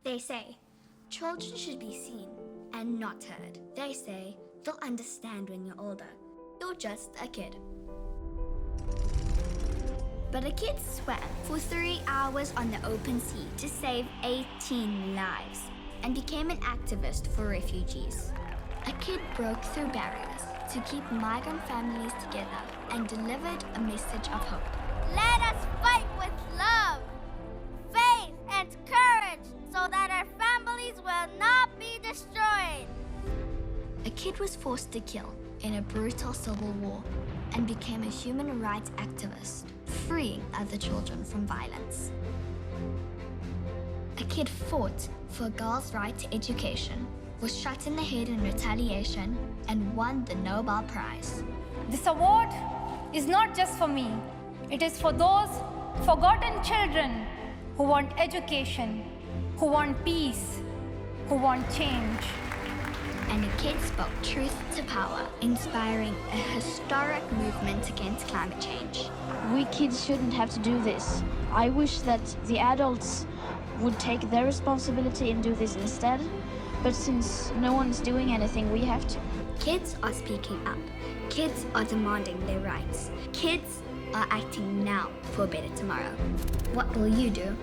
They say, children should be seen and not heard. They say, you'll understand when you're older. You're just a kid. But a kid swam for 3 hours on the open sea to save 18 lives and became an activist for refugees. A kid broke through barriers to keep migrant families together and delivered a message of hope. Let us fight with love, faith, and courage so that our families will not be destroyed. A kid was forced to kill in a brutal civil war and became a human rights activist, freeing other children from violence. A kid fought for a girl's right to education, was shot in the head in retaliation, and won the Nobel Prize. This award is not just for me. It is for those forgotten children who want education, who want peace, who want change. And a kid spoke truth to power, inspiring a historic movement against climate change. We kids shouldn't have to do this. I wish that the adults would take their responsibility and do this instead. But since no one's doing anything, we have to. Kids are speaking up. Kids are demanding their rights. Kids are acting now for a better tomorrow. What will you do?